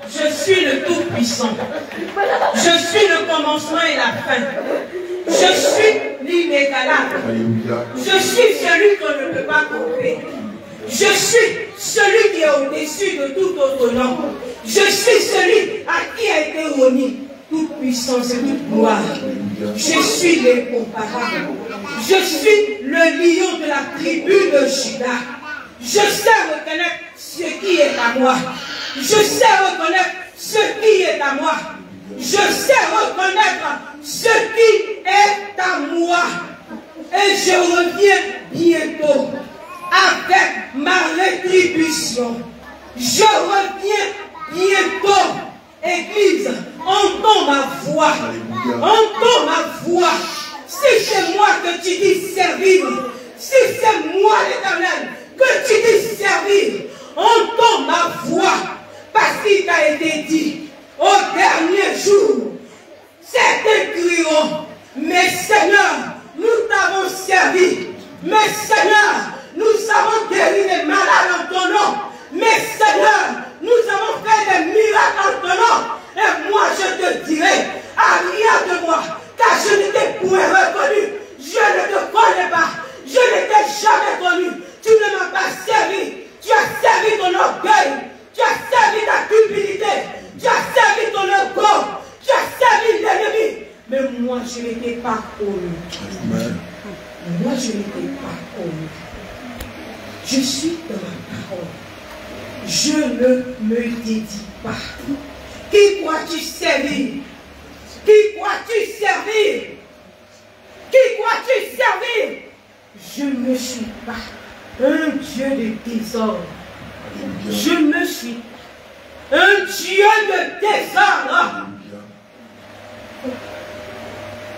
Je suis le Tout-Puissant. Je suis le commencement et la fin. Je suis l'inégalable. Je suis celui qu'on ne peut pas tromper. Je suis celui qui est au-dessus de tout autre nom. Je suis celui à qui a été remis toute puissance et toute gloire. Je suis l'incomparable. Je suis le lion de la tribu de Juda. Je sais reconnaître ce qui est à moi. Je sais reconnaître ce qui est à moi. Je sais reconnaître ce qui est à moi. Et je reviens bientôt avec ma rétribution. Je reviens bientôt. Église, entends ma voix. Entends ma voix. Si c'est moi que tu dis servir, si c'est moi l'Éternel que tu dis servir, entends ma voix. Parce qu'il t'a été dit, au dernier jour, certains crieront, mais Seigneur, nous t'avons servi. Mais Seigneur, nous avons guéri les malades en ton nom. Mais Seigneur, nous avons fait des miracles en ton nom. Et moi, je te dirai, arrière de moi, car je ne t'ai point reconnu. Je ne te connais pas. Je ne t'ai jamais connu. Tu ne m'as pas servi. Tu as servi ton orgueil. Tu as servi ta cupidité. Tu as servi ton orgueil. Tu as servi l'ennemi. Mais moi, je ne t'ai pas connu. Moi, je ne t'ai pas connu. Je suis dans ma parole. Je ne me dédie pas. Qui crois-tu servir? Qui crois-tu servir? Qui crois-tu servir? Je ne suis pas un Dieu de désordre. Je ne suis un Dieu de désordre.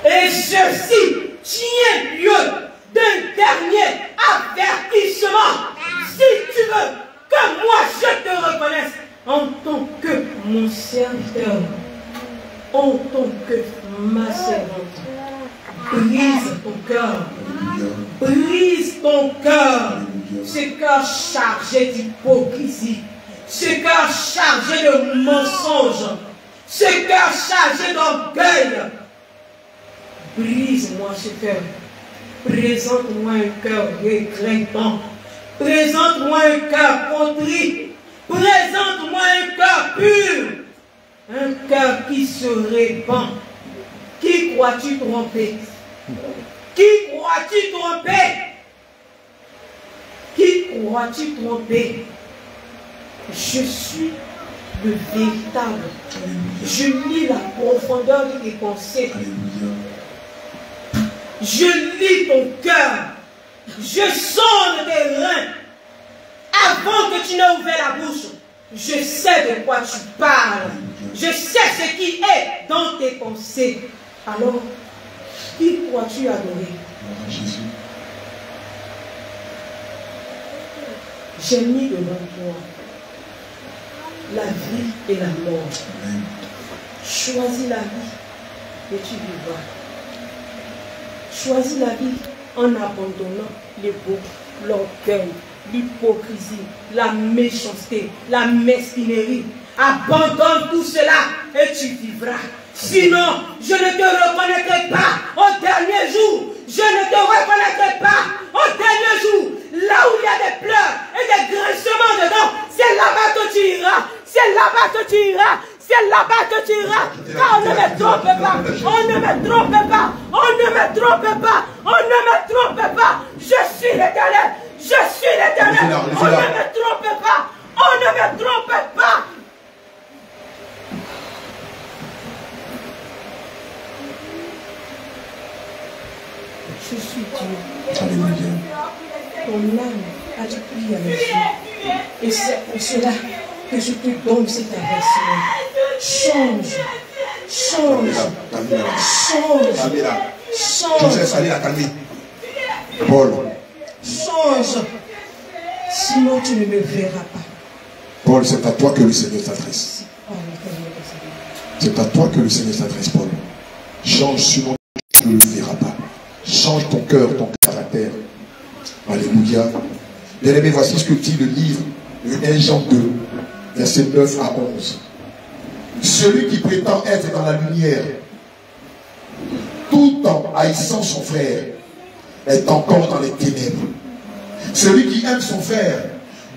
Et ceci tient lieu d'un dernier avertissement. Si tu veux que moi je te reconnaisse en tant que mon serviteur, en tant que ma servante, brise ton cœur. Brise ton cœur. Ce cœur chargé d'hypocrisie. Ce cœur chargé de mensonges. Ce cœur chargé d'orgueil. Brise-moi ce cœur. Présente-moi un cœur regrettant. Présente-moi un cœur contrit. Présente-moi un cœur pur. Un cœur qui se répand. Qui crois-tu tromper? Qui crois-tu tromper? Qui crois-tu tromper? Je suis le véritable. Je lis la profondeur de tes pensées. Je lis ton cœur. Je sonde tes reins. Avant que tu n'aies ouvert la bouche, je sais de quoi tu parles. Je sais ce qui est dans tes pensées. Alors, qui crois-tu adorer? Jésus. J'ai mis devant toi la vie et la mort. Amen. Choisis la vie et tu vivras. Choisis la vie en abandonnant les beaux, l'orgueil, l'hypocrisie, la méchanceté, la mesquinerie. Abandonne tout cela et tu vivras. Sinon, je ne te reconnaîtrai pas au dernier jour. Je ne te reconnaîtrai pas au dernier jour. Là où il y a des pleurs et des grincements dedans, c'est là-bas que tu iras. C'est là-bas que tu iras. C'est là-bas que tu iras. Car on ne me trompe pas. On ne me trompe pas. On ne me trompe pas. On ne me trompe pas. Je suis l'Éternel. Je suis l'Éternel. On ne me trompe pas. On ne me trompe pas. Je suis Dieu. Alléluia. Ton âme a du prix à mes yeux. Et c'est pour cela que je te donne cet avertissement. Change. Change. Change. Change. Joseph, allez la calmer. Paul. Change. Sinon tu ne me verras pas. Paul, c'est à toi que le Seigneur s'adresse. C'est à toi que le Seigneur s'adresse, Paul. Change, sinon tu ne le verras pas. Change ton cœur, ton caractère. Alléluia. Bien-aimé, voici ce que dit le livre de 1 Jean 2, versets 9 à 11. Celui qui prétend être dans la lumière, tout en haïssant son frère, est encore dans les ténèbres. Celui qui aime son frère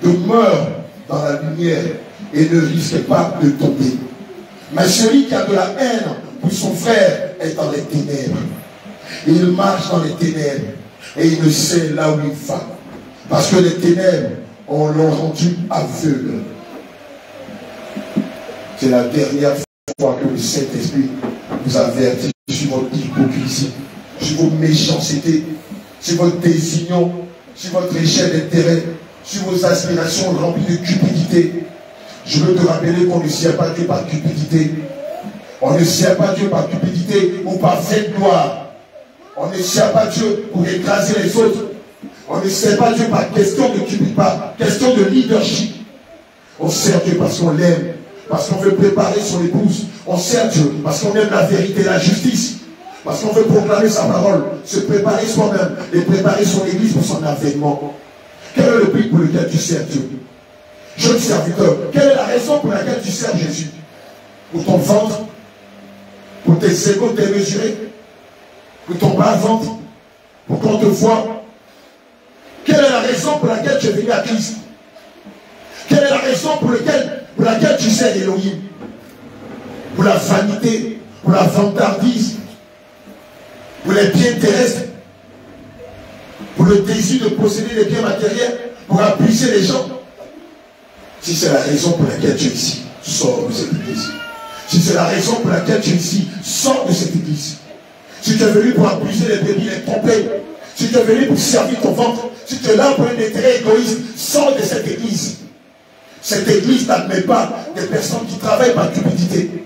demeure dans la lumière et ne risque pas de tomber. Mais celui qui a de la haine pour son frère est dans les ténèbres. Et il marche dans les ténèbres et il ne sait là où il va. Parce que les ténèbres l'ont rendu aveugle. C'est la dernière fois que le Saint-Esprit vous avertit sur votre hypocrisie, sur vos méchancetés, sur votre désunion, sur votre échelle d'intérêt, sur vos aspirations remplies de cupidité. Je veux te rappeler qu'on ne sert pas Dieu par cupidité. On ne sert pas Dieu par cupidité ou par vaine gloire. On ne sert pas Dieu pour écraser les autres. On ne sert pas Dieu par question de cupidité, par question de leadership. On sert Dieu parce qu'on l'aime, parce qu'on veut préparer son épouse. On sert Dieu parce qu'on aime la vérité et la justice. Parce qu'on veut proclamer sa parole, se préparer soi-même et préparer son église pour son avènement. Quel est le but pour lequel tu sers Dieu? Jeune serviteur, quelle est la raison pour laquelle tu sers Jésus? Pour ton ventre? Pour tes égos démesurés? Pour ton bas ventre? Pour qu'on te voie? Quelle est la raison pour laquelle tu es venu à Christ? Quelle est la raison pour laquelle tu sers Elohim? Pour la vanité? Pour la vantardise? Pour les biens terrestres? Pour le désir de posséder les biens matériels? Pour abuser les gens? Si c'est la raison pour laquelle tu es ici, sors de cette église. Si c'est la raison pour laquelle tu es ici, sors de cette église. Si tu es venu pour abuser les bébés, les tromper, si tu es venu pour servir ton ventre, si tu es là pour un intérêt égoïste, sors de cette église. Cette église n'admet pas des personnes qui travaillent par cupidité.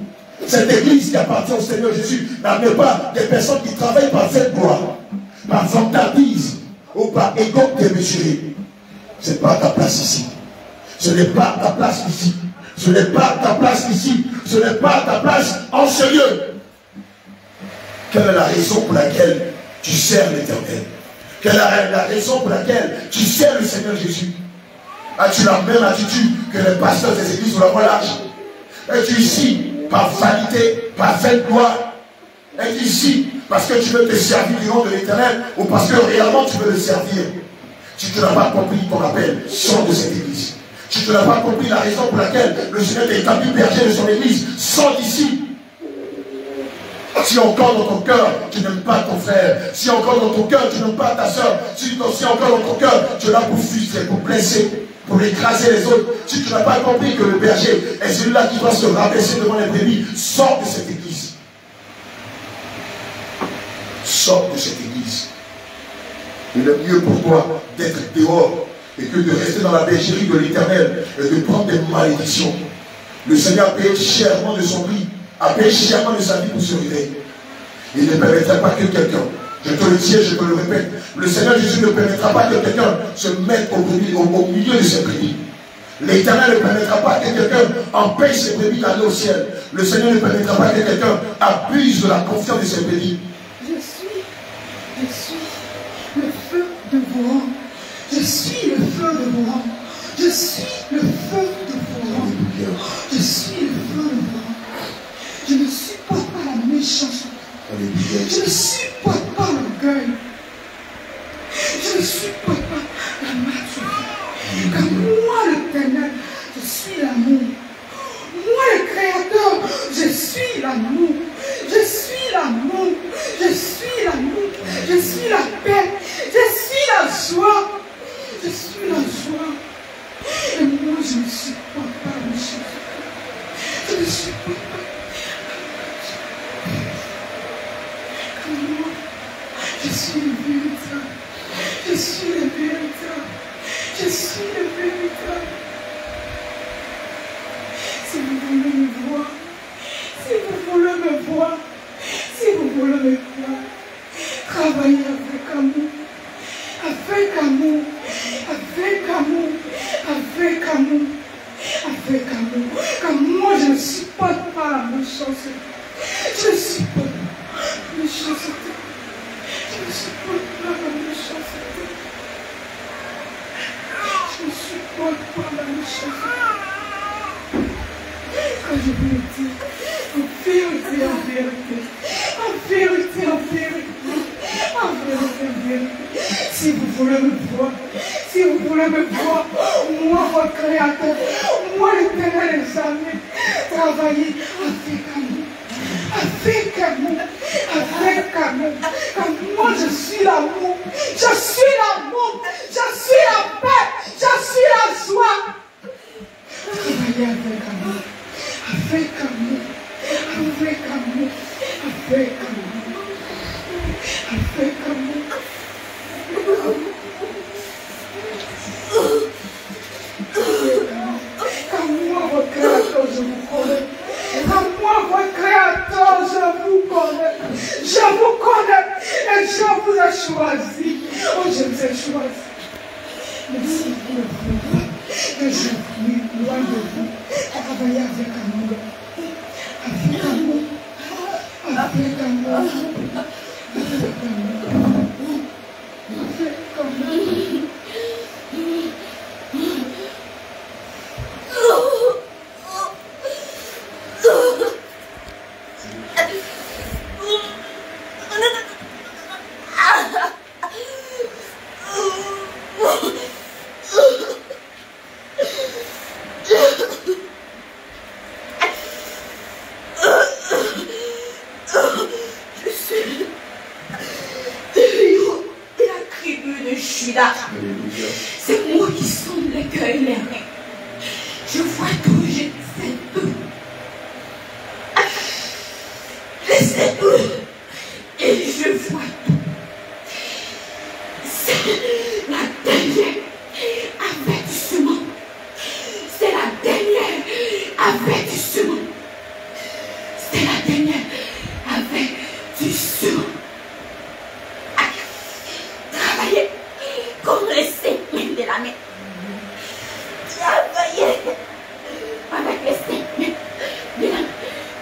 Cette église qui appartient au Seigneur Jésus n'admet pas des personnes qui travaillent par vaine gloire, par vantardise ou par égo démesuré. Ce n'est pas ta place ici. Ce n'est pas ta place ici. Ce n'est pas ta place ici. Ce n'est pas ta place en ce lieu. Quelle est la raison pour laquelle tu sers l'Éternel? Quelle est la raison pour laquelle tu sers le Seigneur Jésus? As-tu la même attitude que les pasteurs des églises ou la relâche? Es-tu ici par vanité, par vaine gloire? Es-tu ici parce que tu veux te servir du nom de l'Éternel ou parce que réellement tu veux le servir? Si tu n'as pas compris ton appel, sors de cette église. Si tu n'as pas compris la raison pour laquelle le Seigneur t'a établi berger de son église, sors d'ici. Si encore dans ton cœur, tu n'aimes pas ton frère, si encore dans ton cœur, tu n'aimes pas ta soeur, si encore dans ton cœur, tu es là pour frustrer, pour blesser, pour écraser les autres, si tu n'as pas compris que le berger est celui-là qui doit se rabaisser devant les brebis, sors de cette église. Sors de cette église. Il est mieux pour toi d'être dehors et que de rester dans la bergerie de l'Éternel et de prendre des malédictions. Le Seigneur a payé chèrement de son prix, a payé chèrement de sa vie pour se réveiller. Il ne permettra pas que quelqu'un, je te le dis et je te le répète, le Seigneur Jésus ne permettra pas que quelqu'un se mette au milieu de ses brebis. L'Éternel ne permettra pas que quelqu'un empêche ses brebis d'aller au ciel. Le Seigneur ne permettra pas que quelqu'un abuse de la confiance de ses brebis. Je suis le feu de Boran. Je suis le feu de Boran. Je suis le feu de Boran. Je suis le feu de Boran. Je ne supporte pas la méchanceté. Je ne supporte pas l'orgueil. Je ne supporte pas la maturité. Car moi, l'Éternel, je suis l'amour. Moi, le Créateur, je suis l'amour. Je suis l'amour. Je suis l'amour. Je suis la paix. Je suis la joie. Je suis la joie. Et moi, je ne supporte pas la méchanceté. Je ne supporte pas. Car moi, je suis le véritable. Je suis le véritable. Je suis le véritable. Si vous voulez me voir, si vous voulez me voir, si vous voulez me voir, travaillez avec amour. Avec amour, avec amour, avec amour, avec amour. Car moi, je ne supporte pas la méchanceté. Je ne supporte pas la méchanceté. Je ne supporte pas la méchanceté. Je ne supporte pas la méchanceté. Quand je vous le dis, Si vous voulez me voir, si vous voulez me voir, moi, votre Créateur, moi, l'Éternel des armées, travaillez avec amour, car moi, je suis l'amour, je suis l'amour, je suis la paix, je suis la joie. Travaillez avec amour, avec amour, avec amour, avec amour, avec amour. Car moi, votre Créateur, je vous connais. Car moi, votre Créateur, je vous connais. Je vous connais et je vous ai choisi. Oh, je vous ai choisi. Merci pour le progrès que je suis loin de vous. Travailler avec amour. Avec amour. Avec amour. Avec amour. C'est moi qui sonde les cœurs et les reins. Je vois tout, je sais tout. Je sais tout. Et je vois tout. C'est la dernière avertissement. C'est la dernière avertissement. C'est la dernière avertissement. Travaillez comme les segments de la main. Travaillez avec les segments de la main.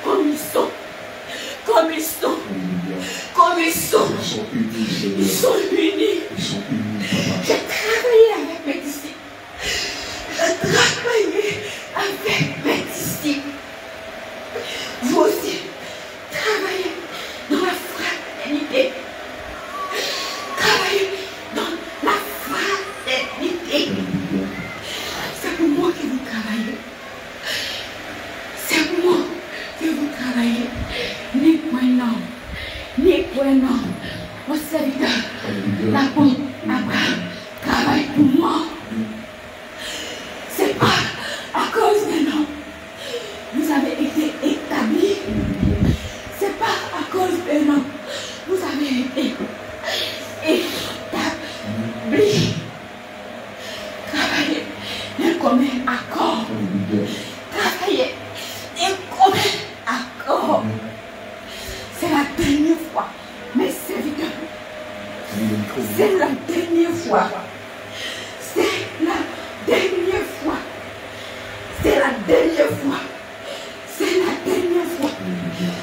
Comme ils sont. Comme ils sont. Comme ils sont. Ils sont unis. J'ai travaillé avec mes disciples. J'ai travaillé avec mes disciples. Vous aussi, travaillez dans la fraternité. Travaillez dans la fraternité. C'est pour moi que vous travaillez. C'est pour moi que vous travaillez. Ni point non. Ni point non. Mon serviteur, la bonne Abraham travaille pour moi. C'est pas à cause de non. Vous avez été établis. C'est pas à cause de non. Vous avez été établis. Travaillez d'un commun accord. Travaillez d'un commun accord. C'est la dernière fois, mes serviteurs. C'est la dernière fois. C'est la dernière fois. C'est la dernière fois. C'est la dernière fois.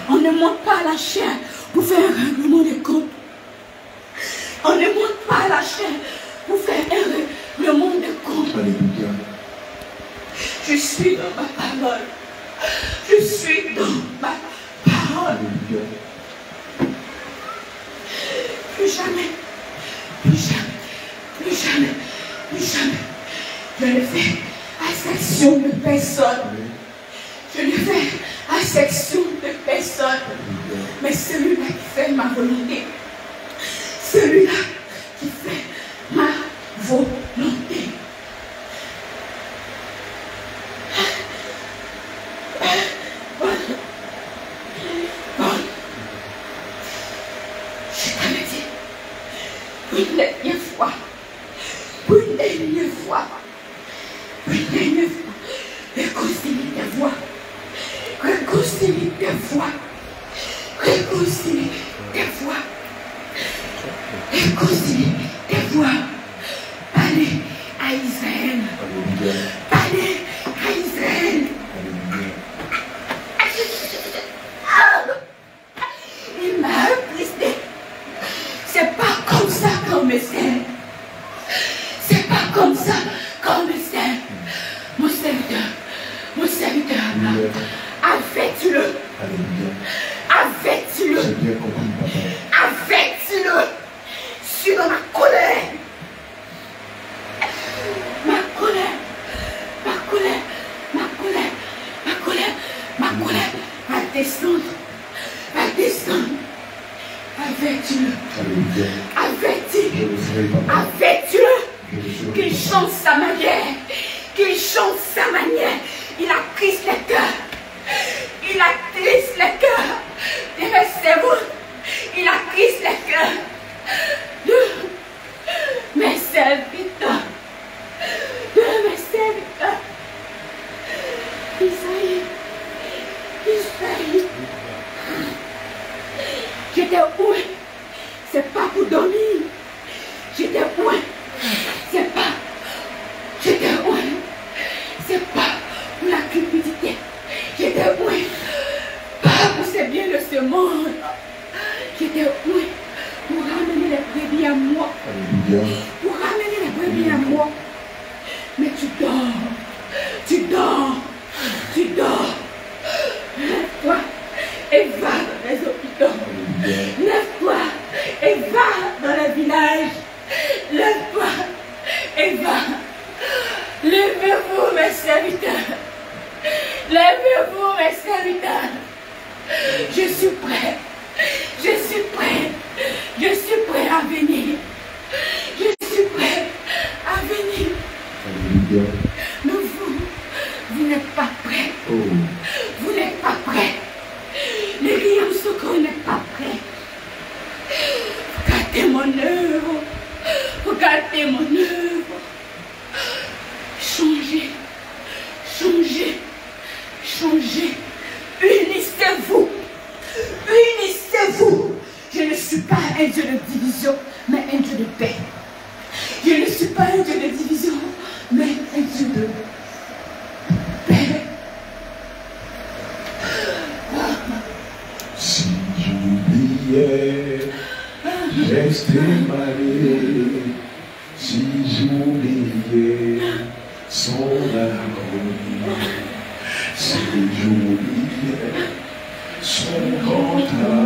On ne monte pas à la chair pour faire un règlement de compte. On ne monte pas à la chair pour faire un règlement de compte. Alléluia. Je suis dans ma parole. Je suis dans ma parole. Alléluia. Plus jamais, plus jamais, plus jamais, plus jamais. Je ne fais exception de personne. Je ne fais exception de personne. Mais celui-là qui fait ma volonté. Celui-là qui fait ma volonté. Je t'avais dit, pour une dernière fois, pour une dernière fois, pour une dernière fois, réconcilie tes voix, réconcilie tes voix, réconcilie tes voix, réconcilie tes voix. Allez à Israël, allez à Israël. Il m'a attristé. C'est pas comme ça qu'on me sert. C'est pas comme ça qu'on me sert. Mon serviteur, a fait le Alléluia. Avertis-le. J'ai bien compris, papa. Avertis-le. Je suis dans ma colère. Ma colère. Ma colère. Ma colère. Ma colère. Ma colère. Va descendre. Va descendre. Avertis-le. Alléluia. Avertis. Je le ferai, papa. Avertis-le. Qu'il change sa manière. Qu'il change sa manière. Il attriste les cœurs. Il attriste les cœurs de mes servants. Il attriste les cœurs de mes serviteurs. De mes serviteurs. Isaïe. Isaïe. J'étais où? C'est pas pour dormir. J'étais où? C'est pas. J'étais où? C'est pas pour la cupidité. J'étais où? Pas pour ces biens de ce monde. J'étais où? Pour ramener les brebis à moi. Alléluia. Pour ramener les brebis à moi. Mais tu dors. Tu dors. Tu dors. Lève-toi et va dans les hôpitaux. Lève-toi et va dans les villages. Lève-toi et va. Levez-vous mes serviteurs. Levez-vous mes serviteurs. Je suis prêt. Je suis prêt. Je suis prêt à venir. Je suis prêt à venir. Alléluia. Mais vous n'êtes pas prêts. Oh. Vous n'êtes pas prêts. Les Guillaume Soko n'est pas prêt. Regardez mon œuvre. Regardez mon œuvre. Changez. Changez. Changez. Unissez-vous. Unissez-vous. Je ne suis pas un Dieu de division, mais un Dieu de paix. Je ne suis pas un Dieu de division, mais un Dieu de paix. Si j'oubliais, rester malé. Si j'oubliais son amour. Si j'oubliais son grand amour.